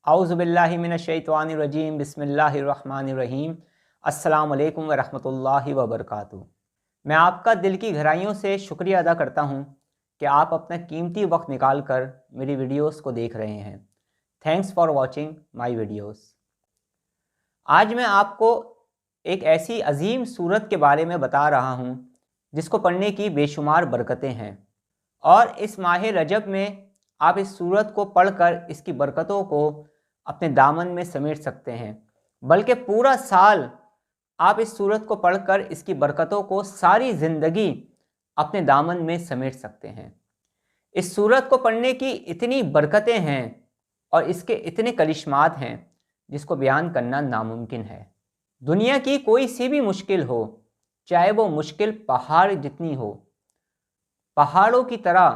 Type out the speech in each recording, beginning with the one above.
औज़ु बिल्लाहि मिनश्शैतानिर्रजीम बिस्मिल्लाहिर्रहमानिर्रहीम। अस्सलामु अलैकुम वरहमतुल्लाहि वबरकातुहू। मैं आपका दिल की गहराइयों से शुक्रिया अदा करता हूँ कि आप अपना कीमती वक्त निकाल कर मेरी वीडियोस को देख रहे हैं। Thanks for watching my videos. आज मैं आपको एक ऐसी अजीम सूरत के बारे में बता रहा हूँ जिसको पढ़ने की बेशुमार बरकतें हैं, और इस माह रजब में आप इस सूरत को पढ़कर इसकी बरकतों को अपने दामन में समेट सकते हैं। बल्कि पूरा साल आप इस सूरत को पढ़कर इसकी बरकतों को सारी ज़िंदगी अपने दामन में समेट सकते हैं। इस सूरत को पढ़ने की इतनी बरकतें हैं और इसके इतने करिश्मात हैं जिसको बयान करना नामुमकिन है। दुनिया की कोई सी भी मुश्किल हो, चाहे वो मुश्किल पहाड़ जितनी हो, पहाड़ों की तरह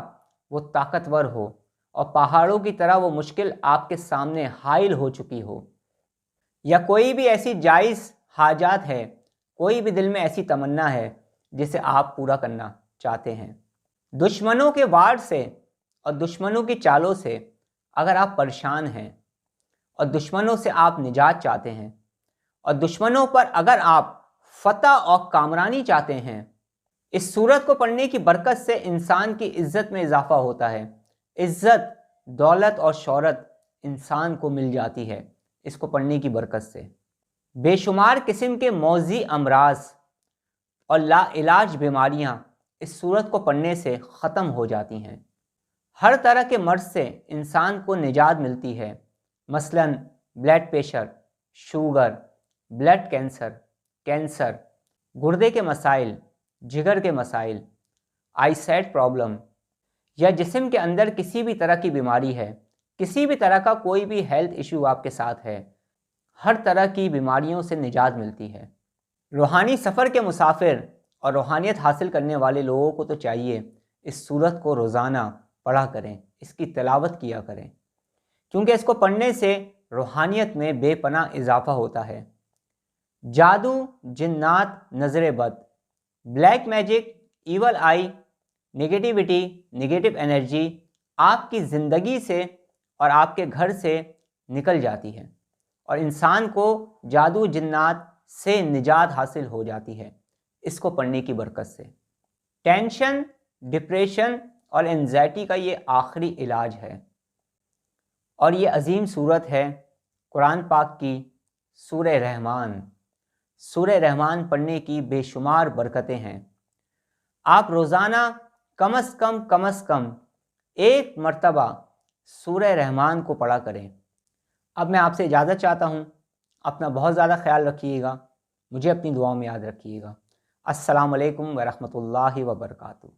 वो ताकतवर हो और पहाड़ों की तरह वो मुश्किल आपके सामने हाइल हो चुकी हो, या कोई भी ऐसी जायज़ हाजात है, कोई भी दिल में ऐसी तमन्ना है जिसे आप पूरा करना चाहते हैं, दुश्मनों के वार से और दुश्मनों की चालों से अगर आप परेशान हैं और दुश्मनों से आप निजात चाहते हैं और दुश्मनों पर अगर आप फतह और कामरानी चाहते हैं, इस सूरत को पढ़ने की बरकत से इंसान की इज़्ज़त में इजाफा होता है। इज़्ज़त, दौलत और शोहरत इंसान को मिल जाती है इसको पढ़ने की बरकत से। बेशुमार किस्म के मौजी अमराज और लाइलाज बीमारियां इस सूरत को पढ़ने से ख़त्म हो जाती हैं। हर तरह के मर्ज़ से इंसान को निजात मिलती है, मसलन blood pressure, sugar, blood cancer, गुर्दे के मसाइल, जिगर के मसाइल, आईसाइट प्रॉब्लम, या जिस्म के अंदर किसी भी तरह की बीमारी है, किसी भी तरह का कोई भी हेल्थ इशू आपके साथ है, हर तरह की बीमारियों से निजात मिलती है। रूहानी सफ़र के मुसाफिर और रूहानियत हासिल करने वाले लोगों को तो चाहिए इस सूरत को रोज़ाना पढ़ा करें, इसकी तिलावत किया करें, क्योंकि इसको पढ़ने से रूहानियत में बेपनाह इजाफा होता है। जादू, जिन्नात, नज़र बद, ब्लैक मैजिक, ईवल आई, नेगेटिविटी, नेगेटिव एनर्जी आपकी ज़िंदगी से और आपके घर से निकल जाती है और इंसान को जादू जिन्नात से निजात हासिल हो जाती है इसको पढ़ने की बरकत से। टेंशन, डिप्रेशन और एंजाइटी का ये आखिरी इलाज है, और ये अजीम सूरत है कुरान पाक की सूरह रहमान। सूरह रहमान पढ़ने की बेशुमार बरकतें हैं। आप रोज़ाना कम अज़ कम एक मरतबा सूरह रहमान को पढ़ा करें। अब मैं आपसे इजाज़त चाहता हूँ। अपना बहुत ज़्यादा ख्याल रखिएगा, मुझे अपनी दुआओं में याद रखिएगा। अस्सलामु अलैकुम वरहमतुल्लाहि वबरकातुहू।